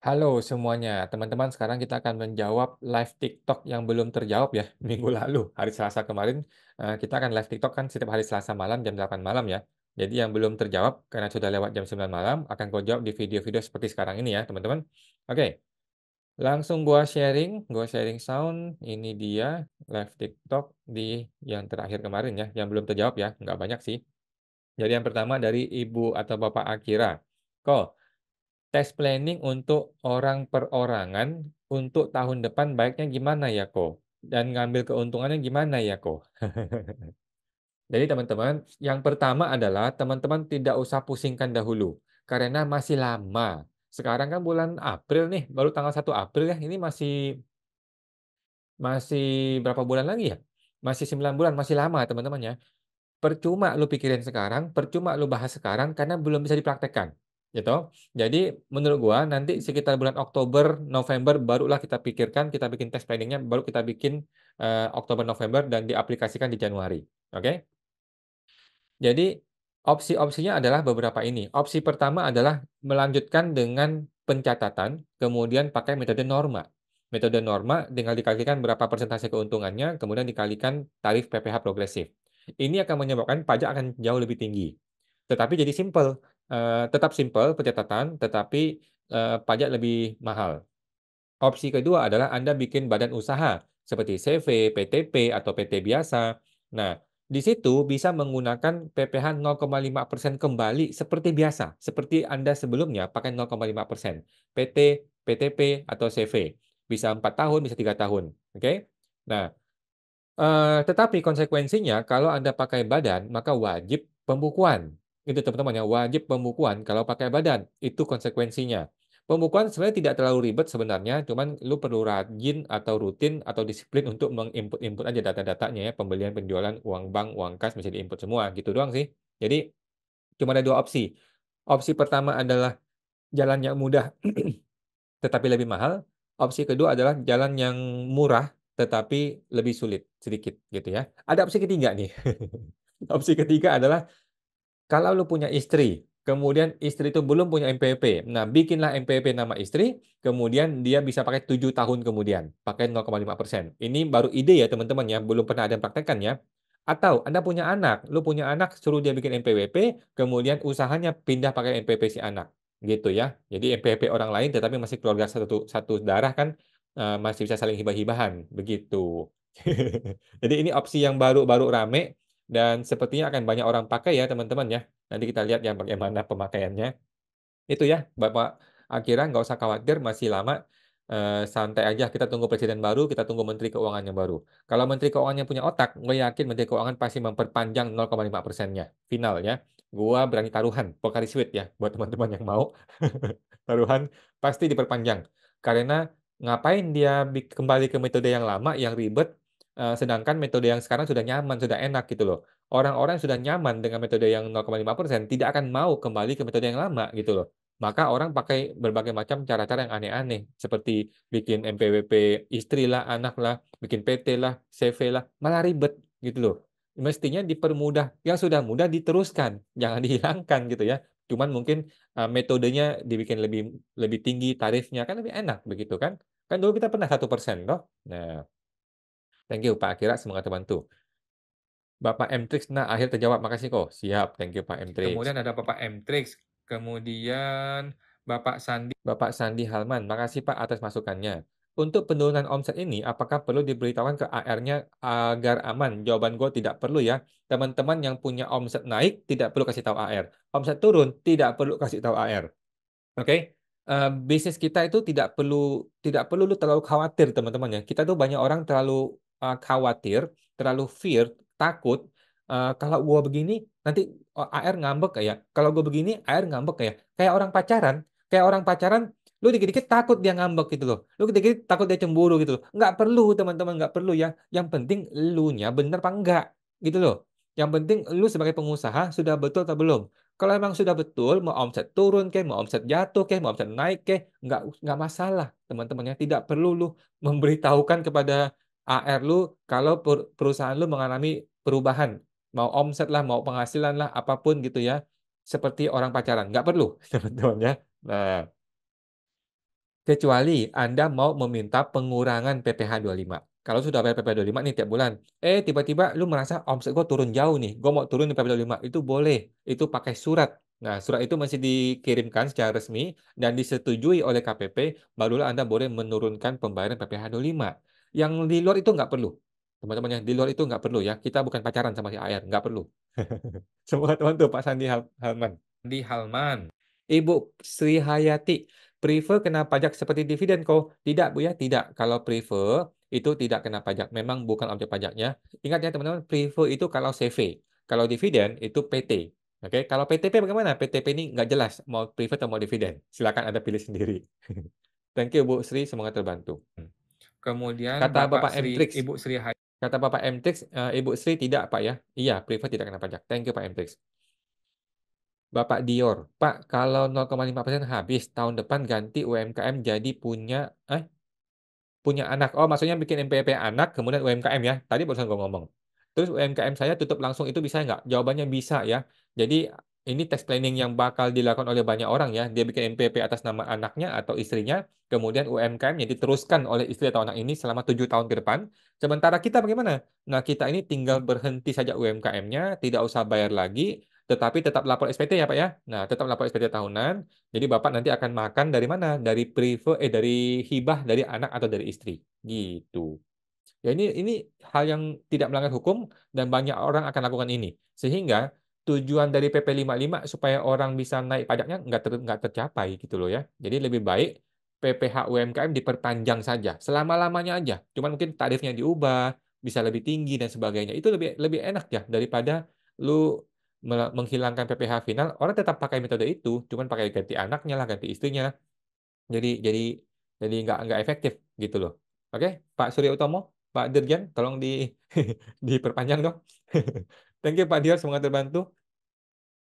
Halo semuanya, teman-teman. Sekarang kita akan menjawab live TikTok yang belum terjawab ya minggu lalu, hari Selasa kemarin. Kita akan live TikTok kan setiap hari Selasa malam jam 8 malam ya. Jadi yang belum terjawab karena sudah lewat jam 9 malam akan gua jawab di video-video seperti sekarang ini ya, teman-teman. Oke, langsung gua sharing sound. Ini dia live TikTok di yang terakhir kemarin ya, yang belum terjawab ya, nggak banyak sih. Jadi yang pertama dari Ibu atau Bapak Akira. Kok tes planning untuk orang perorangan untuk tahun depan baiknya gimana ya, Ko? Dan ngambil keuntungannya gimana ya, Ko? Jadi teman-teman, yang pertama adalah teman-teman tidak usah pusingkan dahulu karena masih lama. Sekarang kan bulan April nih, baru tanggal 1 April ya. Ini masih masih berapa bulan lagi ya? Masih 9 bulan, masih lama teman-teman ya. Percuma lu pikirin sekarang, percuma lu bahas sekarang karena belum bisa dipraktekkan, gitu. Jadi menurut gua nanti sekitar bulan Oktober, November barulah kita pikirkan, kita bikin test planning-nya, baru kita bikin Oktober, November dan diaplikasikan di Januari. Oke? Jadi opsi-opsinya adalah beberapa ini. Opsi pertama adalah melanjutkan dengan pencatatan, kemudian pakai metode norma. Metode norma tinggal dikalikan berapa persentase keuntungannya, kemudian dikalikan tarif PPh progresif. Ini akan menyebabkan pajak akan jauh lebih tinggi. Tetapi jadi simple, tetap simple pencatatan, tetapi pajak lebih mahal. Opsi kedua adalah Anda bikin badan usaha seperti CV, PTP, atau PT biasa. Nah, di situ bisa menggunakan PPh 0,5% kembali seperti biasa, seperti Anda sebelumnya pakai 0,5%. PT, PTP, atau CV. Bisa 4 tahun, bisa 3 tahun. Oke? Nah, tetapi konsekuensinya kalau Anda pakai badan, maka wajib pembukuan. Itu teman-teman ya, wajib pembukuan kalau pakai badan. Itu konsekuensinya. Pembukuan sebenarnya tidak terlalu ribet sebenarnya, cuman lu perlu rajin atau rutin atau disiplin untuk menginput-input aja data-datanya ya, pembelian, penjualan, uang bank, uang kas bisa diinput semua, gitu doang sih. Jadi cuma ada dua opsi. Opsi pertama adalah jalan yang mudah tetapi lebih mahal. Opsi kedua adalah jalan yang murah tetapi lebih sulit sedikit gitu ya. Ada opsi ketiga nih. Opsi ketiga adalah kalau lu punya istri, kemudian istri itu belum punya NPWP. Nah, bikinlah NPWP nama istri, kemudian dia bisa pakai 7 tahun kemudian, pakai 0,5%. Ini baru ide ya teman-teman ya, belum pernah ada yang praktekkan ya. Atau Anda punya anak, lu punya anak suruh dia bikin NPWP, kemudian usahanya pindah pakai NPWP si anak. Gitu ya. Jadi NPWP orang lain tetapi masih keluarga satu satu darah kan, masih bisa saling hibah-hibahan, begitu. Jadi ini opsi yang baru-baru rame dan sepertinya akan banyak orang pakai ya teman-teman ya. Nanti kita lihat yang bagaimana pemakaiannya. Itu ya, Bapak Akira nggak usah khawatir, masih lama. Santai aja, kita tunggu presiden baru, kita tunggu menteri keuangan yang baru. Kalau menteri keuangannya punya otak, gue yakin menteri keuangan pasti memperpanjang 0,5%-nya. Final ya. Gua berani taruhan, Pocari Sweat ya, buat teman-teman yang mau. Taruhan pasti diperpanjang. Karena ngapain dia kembali ke metode yang lama, yang ribet, sedangkan metode yang sekarang sudah nyaman, sudah enak gitu loh. Orang-orang sudah nyaman dengan metode yang 0,5%, tidak akan mau kembali ke metode yang lama gitu loh. Maka orang pakai berbagai macam cara-cara yang aneh-aneh, seperti bikin NPWP istri lah, anak lah, bikin PT lah, CV lah, malah ribet gitu loh. Mestinya dipermudah, yang sudah mudah diteruskan, jangan dihilangkan gitu ya. Cuman mungkin metodenya dibikin lebih lebih tinggi tarifnya, kan lebih enak begitu kan. Kan dulu kita pernah 1% toh. Nah, thank you Pak Akira, semoga terbantu. Bapak Mtrix, nah akhir terjawab, makasih kok. Siap, thank you Pak Mtrix. Kemudian ada Bapak Mtrix, kemudian Bapak Sandi Halman, makasih Pak atas masukannya. Untuk penurunan omset ini, apakah perlu diberitahukan ke AR-nya agar aman? Jawaban gue tidak perlu ya. Teman-teman yang punya omset naik, tidak perlu kasih tahu AR. Omset turun, tidak perlu kasih tahu AR. Oke. Bisnis kita itu tidak perlu lu terlalu khawatir teman-teman ya. Kita tuh banyak orang terlalu khawatir, terlalu fear, takut. Kalau gua begini nanti AR ngambek kayak. Kalau gua begini AR ngambek kayak. Kayak orang pacaran, lu dikit-dikit takut dia ngambek gitu loh. Lu dikit-dikit takut dia cemburu gitu loh. Nggak perlu teman-teman, nggak perlu ya. Yang penting lu nya bener apa enggak gitu loh. Yang penting lu sebagai pengusaha sudah betul atau belum. Kalau emang sudah betul, mau omset turun kek, mau omset jatuh kek, mau omset naik kek, nggak masalah, teman-temannya. Tidak perlu lu memberitahukan kepada AR lu kalau perusahaan lu mengalami perubahan, mau omset lah, mau penghasilan lah, apapun gitu ya, seperti orang pacaran, nggak perlu, teman-teman ya. Nah, Kecuali Anda mau meminta pengurangan PPh 25. Kalau sudah bayar PPh 25 nih tiap bulan, tiba-tiba lu merasa omset gue turun jauh nih, gue mau turun PPh 25, itu boleh, itu pakai surat. Nah, surat itu masih dikirimkan secara resmi dan disetujui oleh KPP, barulah Anda boleh menurunkan pembayaran PPh 25. Yang di luar itu nggak perlu. Teman-teman yang di luar itu nggak perlu ya. Kita bukan pacaran sama si AR, nggak perlu. Semua teman tuh Pak Sandi Halman. Di Halman. Ibu Sri Hayati, prefer kena pajak seperti dividen kok? Tidak, Bu ya, tidak. Kalau prefer itu tidak kena pajak. Memang bukan objek pajaknya. Ingat ya teman-teman, prefer itu kalau CV. Kalau dividen itu PT. Oke, kalau PTP bagaimana? PTP ini nggak jelas mau prefer atau mau dividen. Silakan Anda pilih sendiri. Thank you Bu Sri, semoga terbantu. Kemudian Kata Bapak Bapak Sri, Ibu Sri kata Bapak Mtrix, Ibu Sri tidak Pak ya? Iya, prefer tidak kena pajak. Thank you Pak Mtrix. Bapak Dior, Pak, kalau 0,5% habis, tahun depan ganti UMKM jadi punya anak. Oh, maksudnya bikin MPP anak, kemudian UMKM ya. Tadi barusan gue ngomong. Terus UMKM saya tutup langsung itu bisa nggak? Jawabannya bisa ya. Jadi ini tax planning yang bakal dilakukan oleh banyak orang ya. Dia bikin MPP atas nama anaknya atau istrinya, kemudian UMKM-nya diteruskan oleh istri atau anak ini selama 7 tahun ke depan. Sementara kita bagaimana? Nah, kita ini tinggal berhenti saja UMKM-nya, tidak usah bayar lagi, tetapi tetap lapor SPT ya Pak ya. Nah, tetap lapor SPT tahunan. Jadi Bapak nanti akan makan dari mana? Dari hibah dari anak atau dari istri. Gitu. Ya ini hal yang tidak melanggar hukum dan banyak orang akan lakukan ini. Sehingga tujuan dari PP 55 supaya orang bisa naik pajaknya nggak tercapai gitu loh ya. Jadi lebih baik PPh UMKM diperpanjang saja, selama-lamanya aja. Cuman mungkin tarifnya diubah, bisa lebih tinggi dan sebagainya. Itu lebih lebih enak ya daripada lu menghilangkan PPh final, orang tetap pakai metode itu, cuman pakai ganti anaknya lah, ganti istrinya. Jadi jadi jadi nggak efektif gitu loh. Oke, Pak Surya Utomo, Pak Dirjen, tolong diperpanjang dong. Thank you Pak Dior, semoga terbantu.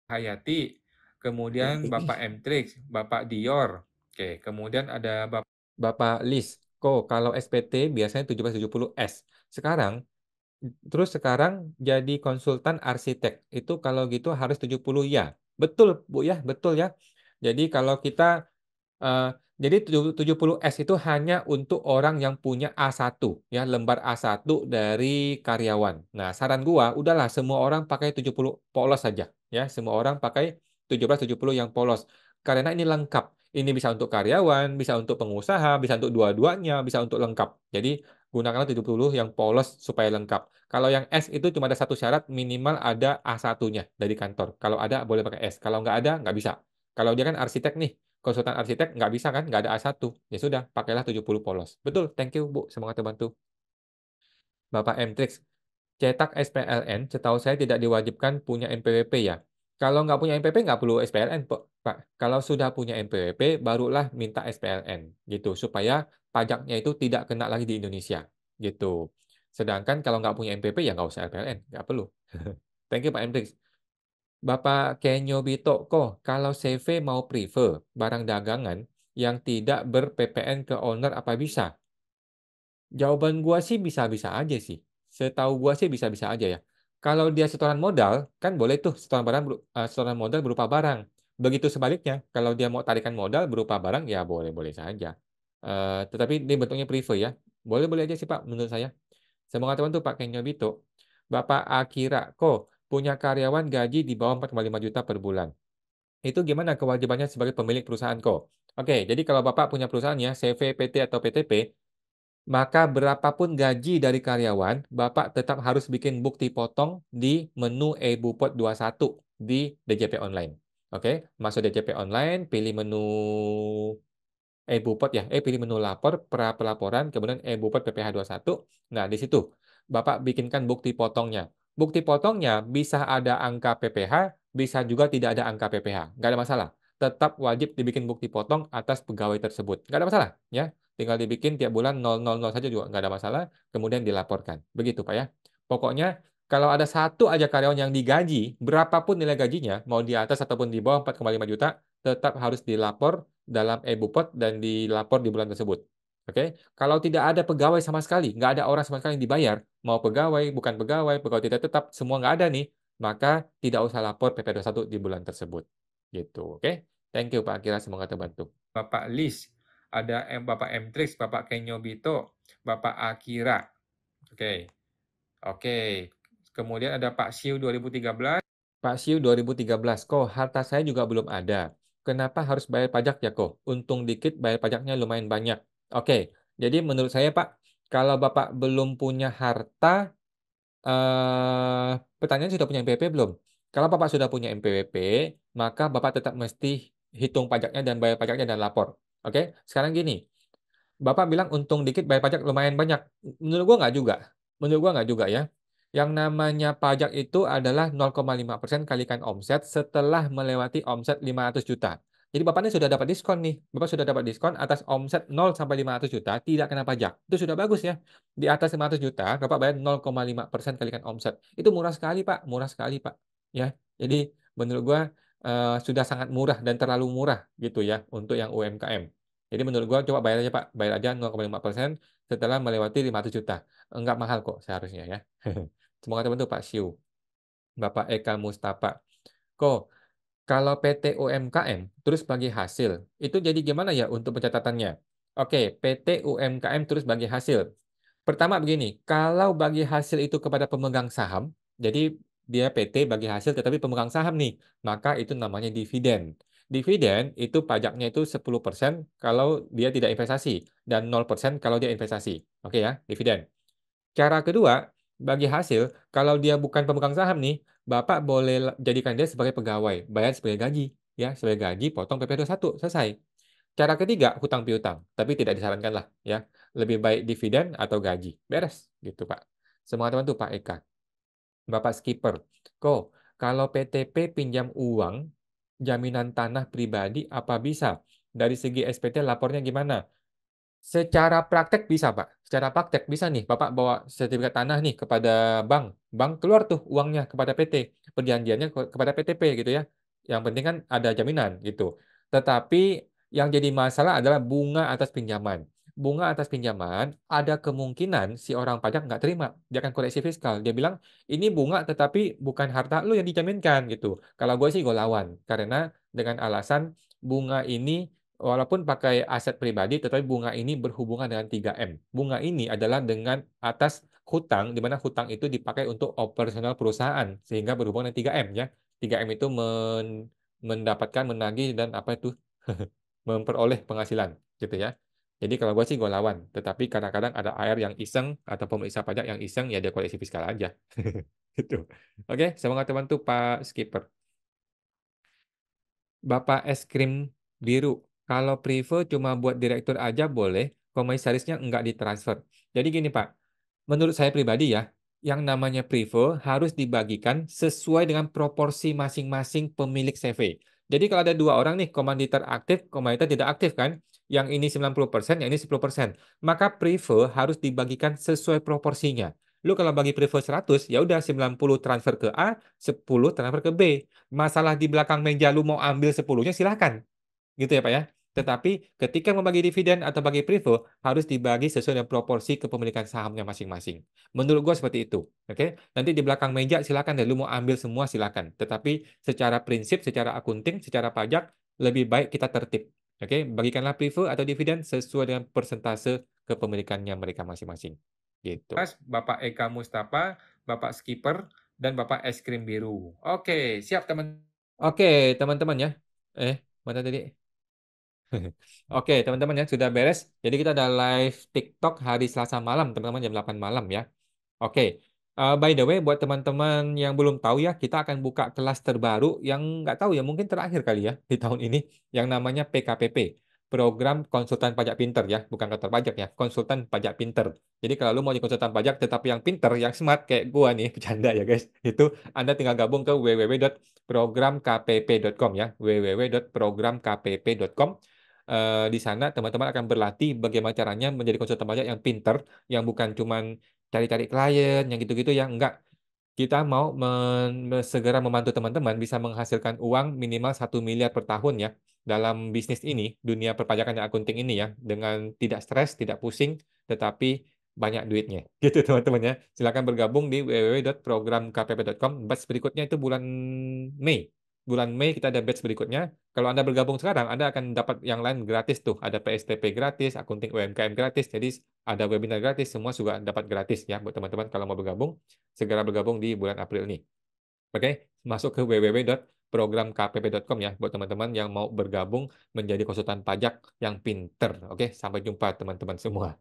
Hayati, kemudian Bapak Mtrix, Bapak Dior. Oke, kemudian ada Bapak Lis. Kok kalau SPT biasanya 1770S. Sekarang jadi konsultan arsitek. Itu kalau gitu harus 70 ya. Betul, Bu ya, betul ya. Jadi kalau kita Eh, jadi 70S itu hanya untuk orang yang punya A1 ya, lembar A1 dari karyawan. Nah, saran gua udahlah semua orang pakai 70 polos saja ya, semua orang pakai 1770 yang polos. Karena ini lengkap. Ini bisa untuk karyawan, bisa untuk pengusaha, bisa untuk dua-duanya, bisa untuk lengkap. Jadi gunakanlah 70 yang polos supaya lengkap. Kalau yang S itu cuma ada satu syarat minimal ada A1-nya dari kantor. Kalau ada boleh pakai S. Kalau nggak ada nggak bisa. Kalau dia kan arsitek nih, konsultan arsitek nggak bisa kan, nggak ada A1. Ya sudah, pakailah 70 polos. Betul, thank you Bu, semoga terbantu. Bapak Mtrix, cetak SPLN, setahu saya tidak diwajibkan punya NPWP ya. Kalau nggak punya NPWP nggak perlu SPLN, Pak. Kalau sudah punya NPWP, barulah minta SPLN, gitu, supaya pajaknya itu tidak kena lagi di Indonesia, gitu. Sedangkan kalau nggak punya NPWP ya nggak usah SPLN, nggak perlu. Thank you Pak Mtrix. Bapak Kenyo Bitoko, kalau CV mau prefer barang dagangan yang tidak ber-PPN ke owner apa bisa? Jawaban gua sih bisa-bisa aja sih. Setahu gua sih bisa-bisa aja ya. Kalau dia setoran modal, kan boleh tuh setoran modal berupa barang. Begitu sebaliknya, kalau dia mau tarikan modal berupa barang, ya boleh-boleh saja. Tetapi ini bentuknya prefer ya. Boleh-boleh aja sih Pak, menurut saya. Semoga teman tuh Pak Kenyo Bito. Bapak Akira, kok punya karyawan gaji di bawah 4,5 juta per bulan. Itu gimana kewajibannya sebagai pemilik perusahaan kok? Oke, jadi kalau Bapak punya perusahaan ya, CV, PT, atau PTP, maka berapapun gaji dari karyawan, Bapak tetap harus bikin bukti potong di menu e-Bupot 21 di DJP Online. Oke, masuk DJP Online, pilih menu e-Bupot ya, pilih menu lapor, pelaporan, kemudian e-Bupot PPh 21. Nah, di situ Bapak bikinkan bukti potongnya. Bukti potongnya bisa ada angka PPh, bisa juga tidak ada angka PPh. Nggak ada masalah. Tetap wajib dibikin bukti potong atas pegawai tersebut. Nggak ada masalah, ya. Tinggal dibikin tiap bulan 000 saja juga nggak ada masalah, kemudian dilaporkan. Begitu, Pak ya. Pokoknya kalau ada satu aja karyawan yang digaji, berapapun nilai gajinya, mau di atas ataupun di bawah 4,5 juta, tetap harus dilapor dalam e-Bupot dan dilapor di bulan tersebut. Oke, kalau tidak ada pegawai sama sekali, nggak ada orang sama sekali yang dibayar, mau pegawai, bukan pegawai, pegawai tidak tetap, semua nggak ada nih, maka tidak usah lapor PP 21 di bulan tersebut. Gitu, oke? Thank you Pak Akira, semoga terbantu. Bapak Lis, ada Bapak Mtrix, Bapak Kenyobito, Bapak Akira. Oke. Oke. Kemudian ada Pak Siu 2013. Pak Siu 2013, kok harta saya juga belum ada. Kenapa harus bayar pajak ya kok? Untung dikit bayar pajaknya lumayan banyak. Oke, jadi menurut saya Pak, kalau Bapak belum punya harta, pertanyaan sudah punya NPWP belum? Kalau Bapak sudah punya NPWP, maka Bapak tetap mesti hitung pajaknya dan bayar pajaknya dan lapor. Oke, sekarang gini, Bapak bilang untung dikit bayar pajak lumayan banyak. Menurut gua nggak juga. Menurut gua nggak juga ya. Yang namanya pajak itu adalah 0,5% kalikan omset setelah melewati omset 500 juta. Jadi Bapak ini sudah dapat diskon nih. Bapak sudah dapat diskon atas omset 0 sampai 500 juta tidak kena pajak. Itu sudah bagus ya. Di atas 500 juta Bapak bayar 0,5% kalikan omset. Itu murah sekali Pak, murah sekali Pak. Ya. Jadi menurut gua sudah sangat murah dan terlalu murah gitu ya untuk yang UMKM. Jadi menurut gua coba bayar aja Pak, bayar aja 0,5% setelah melewati 500 juta. Enggak mahal kok seharusnya ya. Semoga terbantu Pak Siu. Bapak Eka Mustafa. Kok kalau PT UMKM terus bagi hasil, itu jadi gimana ya untuk pencatatannya? Oke, PT UMKM terus bagi hasil. Pertama begini, kalau bagi hasil itu kepada pemegang saham, jadi dia PT bagi hasil tetapi pemegang saham nih, maka itu namanya dividen. Dividen itu pajaknya itu 10% kalau dia tidak investasi dan 0% kalau dia investasi. Oke ya, dividen. Cara kedua, bagi hasil, kalau dia bukan pemegang saham nih, Bapak boleh jadikan dia sebagai pegawai, bayar sebagai gaji. Ya, sebagai gaji, potong PP 21, selesai. Cara ketiga, hutang piutang, tapi tidak disarankan lah. Ya, lebih baik dividen atau gaji. Beres, gitu Pak. Semoga teman tuh Pak Eka. Bapak Skipper, kok kalau PTP pinjam uang, jaminan tanah pribadi apa bisa? Dari segi SPT lapornya gimana? Secara praktek bisa, Pak. Secara praktek bisa nih, Bapak bawa sertifikat tanah nih kepada bank. Bank keluar tuh uangnya kepada PT. Perjanjiannya kepada PTP gitu ya. Yang penting kan ada jaminan gitu. Tetapi yang jadi masalah adalah bunga atas pinjaman. Bunga atas pinjaman, ada kemungkinan si orang pajak nggak terima. Dia akan koreksi fiskal. Dia bilang, ini bunga tetapi bukan harta lu yang dijaminkan gitu. Kalau gue sih gue lawan. Karena dengan alasan bunga ini walaupun pakai aset pribadi, tetapi bunga ini berhubungan dengan 3M. Bunga ini adalah dengan atas hutang, di mana hutang itu dipakai untuk operasional perusahaan, sehingga berhubungan dengan 3M ya. 3M itu mendapatkan, menagih, dan apa itu, memperoleh penghasilan, gitu ya. Jadi kalau gue sih gue lawan, tetapi kadang-kadang ada AR yang iseng, atau pemeriksa pajak yang iseng, ya dia koleksi fiskal aja. Gitu. Oke, semoga teman tuh Pak Skipper. Bapak es krim biru. Kalau Privo cuma buat direktur aja boleh, komisarisnya nggak ditransfer. Jadi gini Pak, menurut saya pribadi ya, yang namanya Privo harus dibagikan sesuai dengan proporsi masing-masing pemilik CV. Jadi kalau ada dua orang nih, komanditer aktif, komanditer tidak aktif kan, yang ini 90%, yang ini 10%. Maka Privo harus dibagikan sesuai proporsinya. Lu kalau bagi Privo 100, ya udah 90 transfer ke A, 10 transfer ke B. Masalah di belakang meja lu mau ambil 10-nya silahkan. Gitu ya Pak ya. Tetapi ketika membagi dividen atau bagi prevo harus dibagi sesuai dengan proporsi kepemilikan sahamnya masing-masing. Menurut gue seperti itu. Oke. Nanti di belakang meja silakan deh lu mau ambil semua silakan. Tetapi secara prinsip, secara akunting, secara pajak lebih baik kita tertib. Oke, bagikanlah prevo atau dividen sesuai dengan persentase kepemilikannya mereka masing-masing. Gitu. Mas, Bapak Eka Mustafa, Bapak Skipper, dan Bapak Es Krim Biru. Oke, siap teman. Oke, teman-teman ya. Mana tadi? Oke, teman-teman ya, sudah beres. Jadi kita ada live TikTok hari Selasa malam, teman-teman jam 8 malam ya. Oke, by the way, buat teman-teman yang belum tahu ya, kita akan buka kelas terbaru yang nggak tahu ya, mungkin terakhir kali ya di tahun ini, yang namanya PKPP, Program Konsultan Pajak Pinter ya, bukan kantor pajak ya, Konsultan Pajak Pinter. Jadi kalau lu mau jadi konsultan pajak, tetapi yang pinter, yang smart kayak gua nih, bercanda ya guys, itu Anda tinggal gabung ke www.programkpp.com ya, www.programkpp.com. Di sana teman-teman akan berlatih bagaimana caranya menjadi konsultan pajak yang pinter, yang bukan cuman cari-cari klien, yang gitu-gitu ya. Enggak. Kita mau segera membantu teman-teman bisa menghasilkan uang minimal 1 miliar per tahun ya dalam bisnis ini, dunia perpajakan dan akunting ini ya, dengan tidak stres, tidak pusing, tetapi banyak duitnya. Gitu teman-teman ya. Silakan bergabung di www.programkpp.com. Batch berikutnya itu bulan Mei. bulan Mei kita ada batch berikutnya. Kalau Anda bergabung sekarang, Anda akan dapat yang lain gratis tuh. Ada PSTP gratis, akunting UMKM gratis, jadi ada webinar gratis, semua juga dapat gratis ya buat teman-teman kalau mau bergabung, segera bergabung di bulan April ini. Oke, masuk ke www.programkpp.com ya buat teman-teman yang mau bergabung menjadi konsultan pajak yang pinter. Oke, sampai jumpa teman-teman semua.